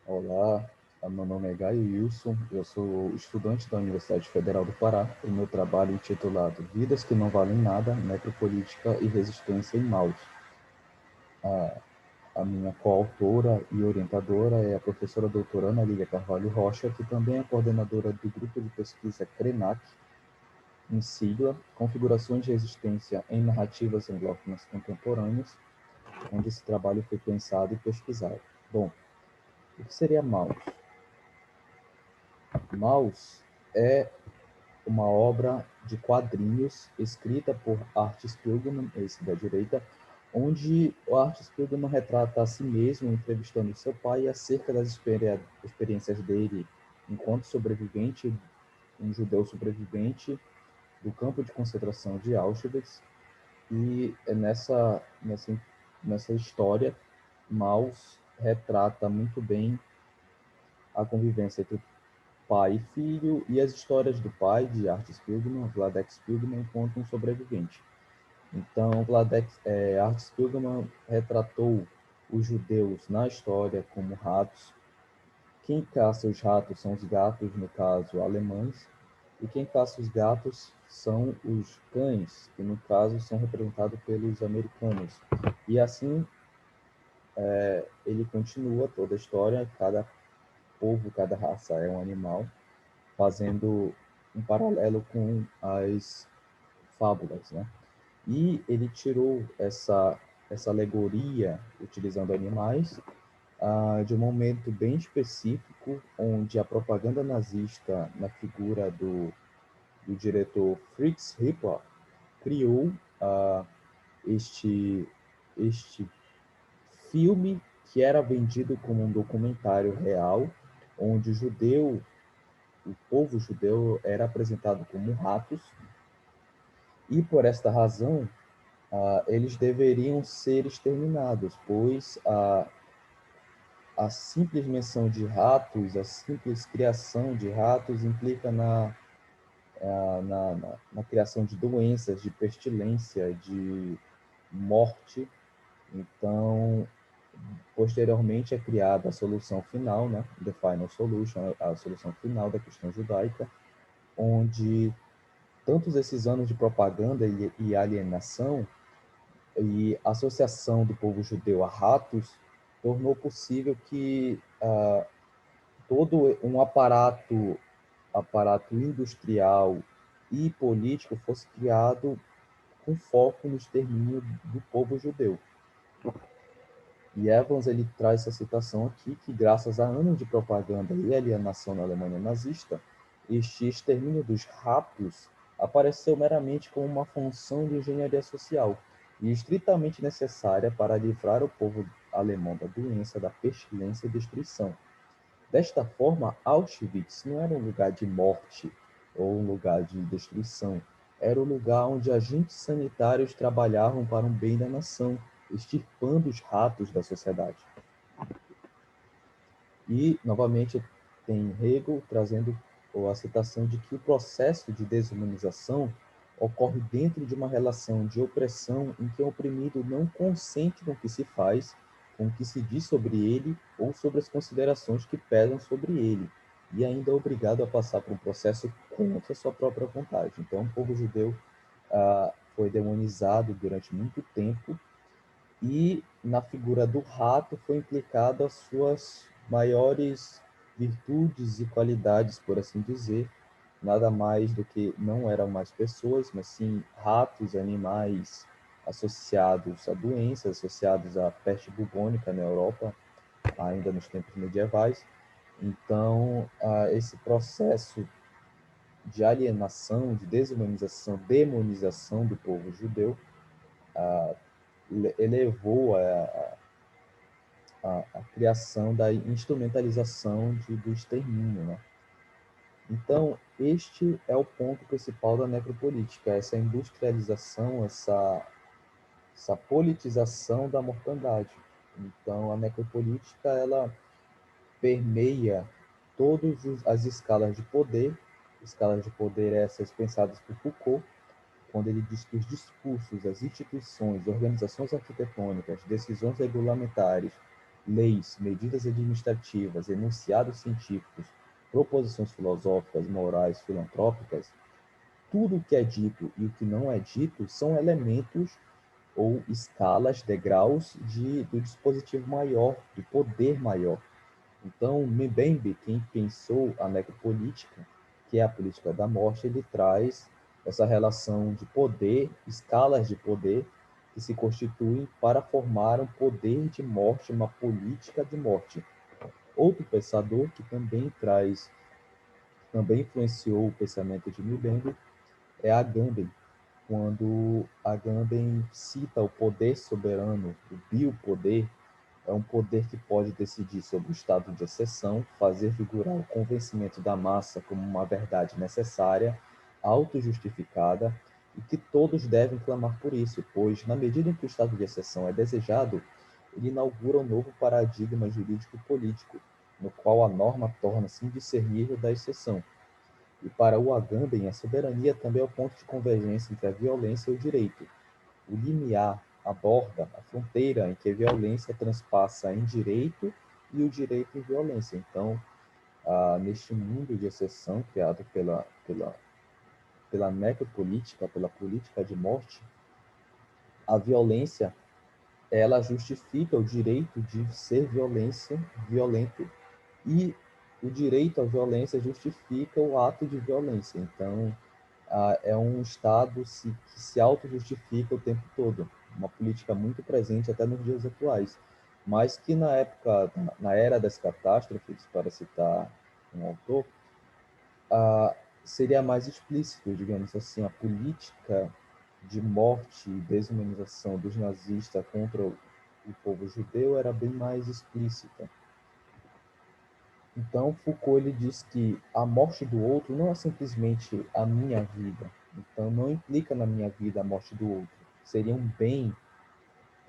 Olá, meu nome é Gaio Wilson, eu sou estudante da Universidade Federal do Pará e meu trabalho é intitulado Vidas que não valem nada, necropolítica e resistência em Maus. A minha coautora e orientadora é a professora doutora Ana Lília Carvalho Rocha, que também é coordenadora do grupo de pesquisa CRENAC, em sigla, Configurações de Resistência em Narrativas Endógenas Contemporâneas, onde esse trabalho foi pensado e pesquisado. Bom, o que seria Maus? Maus é uma obra de quadrinhos escrita por Art Spiegelman, esse da direita, onde o Art Spiegelman retrata a si mesmo entrevistando seu pai acerca das experiências dele enquanto sobrevivente, um judeu sobrevivente do campo de concentração de Auschwitz. E nessa história, Maus retrata muito bem a convivência entre pai e filho, e as histórias do pai, de Art Spiegelman, Vladek Spiegelman, enquanto um sobrevivente. Então, Art Spiegelman retratou os judeus na história como ratos. Quem caça os ratos são os gatos, no caso, alemães, e quem caça os gatos são os cães, que no caso são representados pelos americanos. E assim ele continua toda a história, cada povo, cada raça é um animal, fazendo um paralelo com as fábulas, né? E ele tirou essa alegoria utilizando animais de um momento bem específico, onde a propaganda nazista, na figura do diretor Fritz Ripper, criou este, este filme que era vendido como um documentário real, onde o povo judeu era apresentado como ratos, e por esta razão eles deveriam ser exterminados, pois a simples menção de ratos, a simples criação de ratos implica na criação de doenças, de pestilência, de morte. Então, posteriormente é criada a solução final, né? The Final Solution, a solução final da questão judaica, onde tantos esses anos de propaganda e alienação e associação do povo judeu a ratos tornou possível que todo um aparato industrial e político fosse criado com foco no extermínio do povo judeu. E Evans ele traz essa citação aqui que graças a anos de propaganda e alienação na Alemanha nazista, este extermínio dos ratos apareceu meramente como uma função de engenharia social e estritamente necessária para livrar o povo alemão da doença, da pestilência e destruição. Desta forma, Auschwitz não era um lugar de morte ou um lugar de destruição, era o lugar onde agentes sanitários trabalhavam para um bem da nação, extirpando os ratos da sociedade. E, novamente, tem Hegel trazendo a citação de que o processo de desumanização ocorre dentro de uma relação de opressão em que o oprimido não consente com o que se faz, com o que se diz sobre ele ou sobre as considerações que pesam sobre ele, e ainda é obrigado a passar por um processo contra sua própria vontade. Então, o povo judeu foi demonizado durante muito tempo e na figura do rato foi implicado as suas maiores virtudes e qualidades, por assim dizer, nada mais do que não eram mais pessoas, mas sim ratos, animais associados a doenças, associados à peste bubônica na Europa, ainda nos tempos medievais. Então, esse processo de alienação, de desumanização, demonização do povo judeu, elevou a criação da instrumentalização do extermínio, né? Então, este é o ponto principal da necropolítica, essa industrialização, essa politização da mortandade. Então, a necropolítica, ela permeia todas as escalas de poder essas pensadas por Foucault, quando ele diz que os discursos, as instituições, organizações arquitetônicas, decisões regulamentares leis, medidas administrativas, enunciados científicos, proposições filosóficas, morais, filantrópicas, tudo o que é dito e o que não é dito são elementos ou escalas, degraus do dispositivo maior, do poder maior. Então, Mbembe, quem pensou a necropolítica, que é a política da morte, ele traz essa relação de poder, escalas de poder, que se constituem para formar um poder de morte, uma política de morte. Outro pensador que também influenciou o pensamento de Mbembe é Agamben, quando Agamben cita o poder soberano, o biopoder, é um poder que pode decidir sobre o estado de exceção, fazer figurar o convencimento da massa como uma verdade necessária, autojustificada, e que todos devem clamar por isso, pois, na medida em que o estado de exceção é desejado, ele inaugura um novo paradigma jurídico-político, no qual a norma torna-se indiscernível da exceção. E para o Agamben, a soberania também é o ponto de convergência entre a violência e o direito, o limiar, a borda, a fronteira em que a violência transpassa em direito e o direito em violência. Então, neste mundo de exceção criado pela necropolítica, pela política de morte, a violência ela justifica o direito de ser violento, e o direito à violência justifica o ato de violência. Então, é um Estado que se auto-justifica o tempo todo, uma política muito presente até nos dias atuais, mas que na época, na era das catástrofes, para citar um autor, seria mais explícito, digamos assim, a política de morte e desumanização dos nazistas contra o povo judeu era bem mais explícita. Então, Foucault ele diz que a morte do outro não é simplesmente a minha vida. Então, não implica na minha vida a morte do outro. Seria um bem,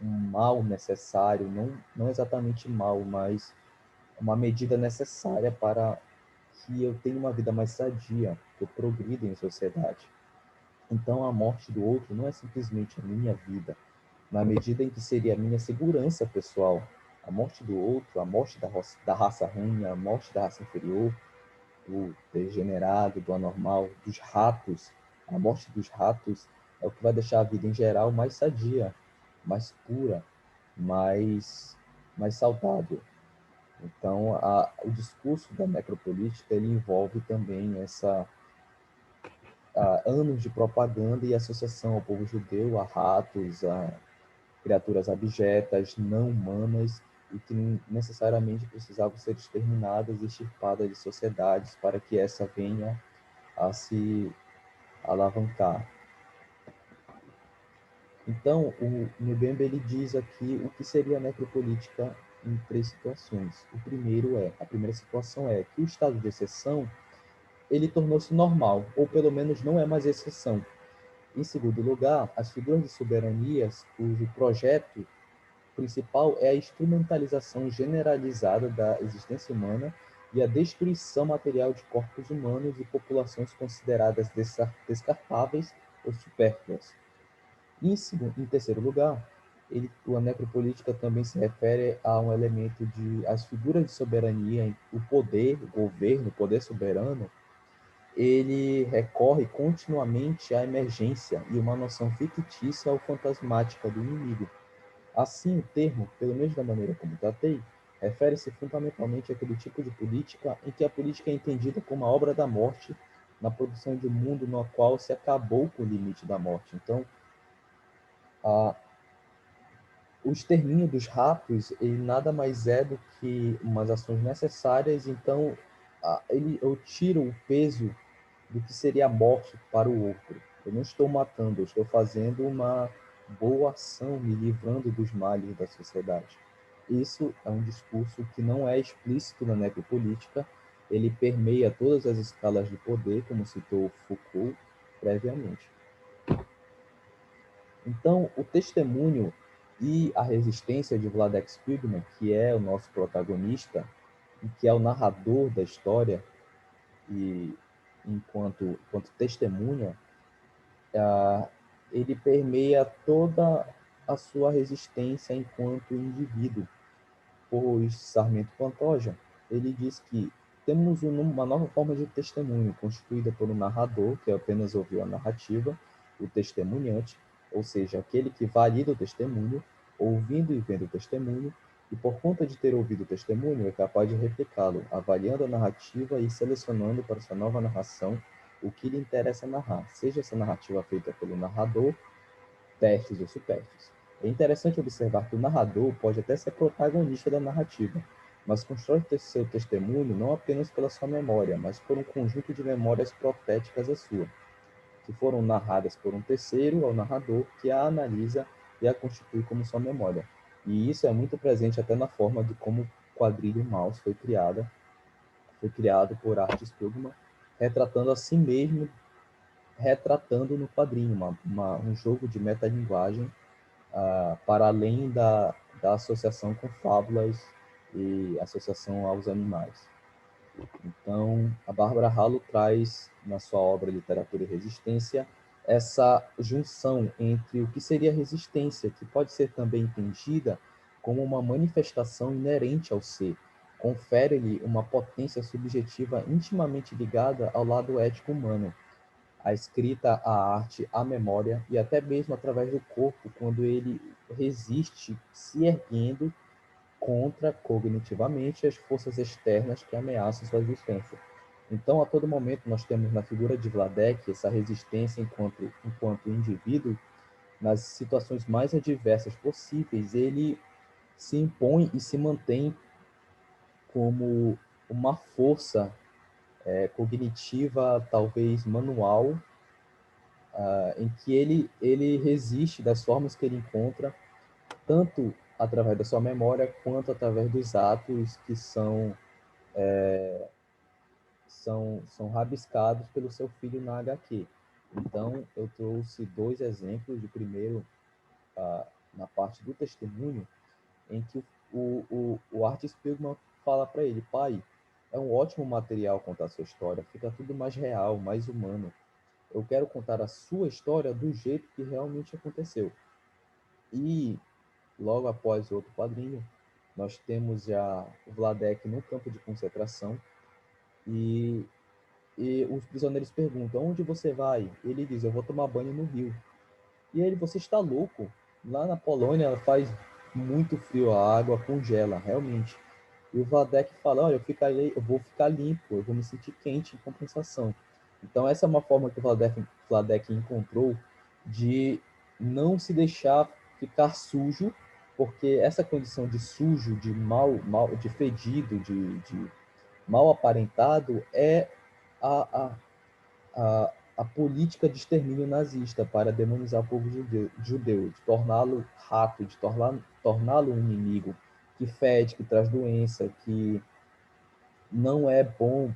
um mal necessário, não exatamente mal, mas uma medida necessária para que eu tenha uma vida mais sadia, que eu progrida em sociedade. Então, a morte do outro não é simplesmente a minha vida, na medida em que seria a minha segurança pessoal. A morte do outro, a morte da raça ruim, a morte da raça inferior, do degenerado, do anormal, dos ratos. A morte dos ratos é o que vai deixar a vida em geral mais sadia, mais pura, mais saudável. Então, o discurso da necropolítica ele envolve também anos de propaganda e associação ao povo judeu, a ratos, a criaturas abjetas, não humanas, e que necessariamente precisavam ser exterminadas e extirpadas de sociedades para que essa venha a se alavancar. Então, o Mbembe ele diz aqui o que seria a necropolítica em três situações. A primeira situação é que o estado de exceção ele tornou-se normal, ou pelo menos não é mais exceção. Em segundo lugar, as figuras de soberanias, cujo projeto principal é a instrumentalização generalizada da existência humana e a destruição material de corpos humanos e populações consideradas descartáveis ou supérfluas. Em terceiro lugar, a necropolítica também se refere a um elemento de as figuras de soberania, o poder, o governo, o poder soberano, ele recorre continuamente à emergência e uma noção fictícia ou fantasmática do inimigo. Assim, o termo, pelo menos da maneira como tratei, refere-se fundamentalmente àquele tipo de política em que a política é entendida como a obra da morte na produção de um mundo no qual se acabou com o limite da morte. Então, a, o extermínio dos ratos ele nada mais é do que umas ações necessárias. Então, eu tiro o peso do que seria a morte para o outro. Eu não estou matando, eu estou fazendo uma boa ação, me livrando dos males da sociedade. Isso é um discurso que não é explícito na necropolítica, ele permeia todas as escalas de poder, como citou Foucault previamente. Então, o testemunho e a resistência de Vladek Spilgman, que é o nosso protagonista e que é o narrador da história, e enquanto testemunha, ele permeia toda a sua resistência enquanto indivíduo, por Sarmento Pantoja, ele diz que temos uma nova forma de testemunho, constituída por um narrador, que apenas ouviu a narrativa, o testemunhante, ou seja, aquele que valida o testemunho, ouvindo e vendo o testemunho, e por conta de ter ouvido o testemunho, é capaz de replicá-lo, avaliando a narrativa e selecionando para sua nova narração o que lhe interessa narrar, seja essa narrativa feita pelo narrador, testes ou supérstios. É interessante observar que o narrador pode até ser protagonista da narrativa, mas constrói seu testemunho não apenas pela sua memória, mas por um conjunto de memórias proféticas a sua, que foram narradas por um terceiro ao narrador, que a analisa e a constitui como sua memória. E isso é muito presente até na forma de como o quadrilho Maus foi criado por Art Spiegelman, retratando a si mesmo, retratando no quadrinho um jogo de metalinguagem para além da associação com fábulas e associação aos animais. Então, a Bárbara Hallo traz, na sua obra Literatura e Resistência, essa junção entre o que seria resistência, que pode ser também entendida como uma manifestação inerente ao ser, confere-lhe uma potência subjetiva intimamente ligada ao lado ético humano, a escrita, a arte, a memória e até mesmo através do corpo, quando ele resiste se erguendo contra, cognitivamente, as forças externas que ameaçam sua existência. Então, a todo momento, nós temos na figura de Vladek essa resistência enquanto indivíduo, nas situações mais adversas possíveis, ele se impõe e se mantém como uma força cognitiva, talvez manual, em que ele resiste das formas que ele encontra, tanto através da sua memória, quanto através dos atos que são rabiscados pelo seu filho na HQ. Então, eu trouxe dois exemplos. De primeiro, na parte do testemunho, em que o Art Spiegelman fala para ele: pai, é um ótimo material contar a sua história, fica tudo mais real, mais humano. Eu quero contar a sua história do jeito que realmente aconteceu. E, logo após o outro quadrinho, nós temos já o Vladek no campo de concentração e os prisioneiros perguntam: onde você vai? Ele diz: eu vou tomar banho no rio. E ele: você está louco? Lá na Polônia faz muito frio, a água congela, realmente. E o Vladek fala: olha, eu vou ficar limpo, eu vou me sentir quente em compensação. Então essa é uma forma que o Vladek encontrou de não se deixar ficar sujo, porque essa condição de sujo, de de fedido, de mal aparentado, é a, a política de extermínio nazista para demonizar o povo judeu, de torná-lo rato, de torná-lo um inimigo que fede, que traz doença, que não é bom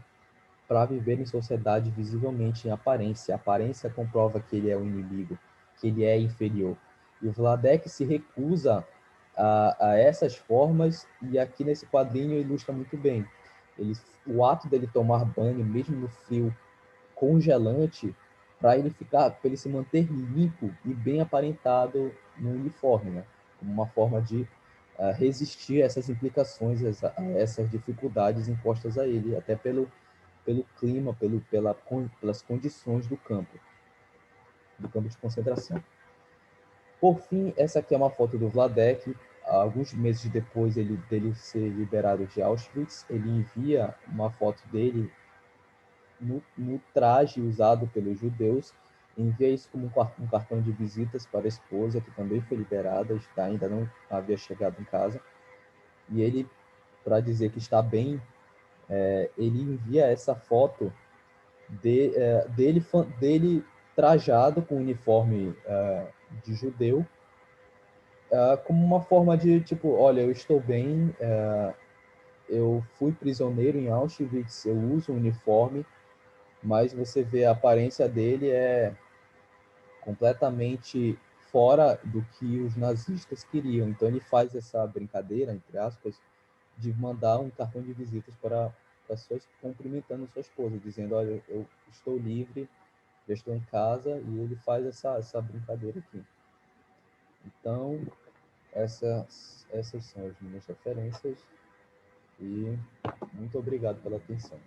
para viver em sociedade visivelmente em aparência. A aparência comprova que ele é o inimigo, que ele é inferior. E o Vladek se recusa a essas formas, e aqui nesse quadrinho ilustra muito bem. O ato dele tomar banho, mesmo no frio congelante, para ele se manter limpo e bem aparentado no uniforme, né? Como uma forma de resistir a essas implicações, a essas dificuldades impostas a ele, até pelo clima, pelas condições do campo de concentração. Por fim, essa aqui é uma foto do Vladek. Alguns meses depois dele ser liberado de Auschwitz, ele envia uma foto dele no traje usado pelos judeus, envia isso como um cartão de visitas para a esposa, que também foi liberada, ainda não havia chegado em casa. E ele, para dizer que está bem, ele envia essa foto dele trajado com o uniforme de judeu, como uma forma de, tipo, olha, eu estou bem, eu fui prisioneiro em Auschwitz, eu uso um uniforme, mas você vê a aparência dele é completamente fora do que os nazistas queriam. Então ele faz essa brincadeira, entre aspas, de mandar um cartão de visitas para pessoas cumprimentando sua esposa, dizendo: olha, eu estou livre, já estou em casa, e ele faz essa brincadeira aqui. Então, Essas são as minhas referências e muito obrigado pela atenção.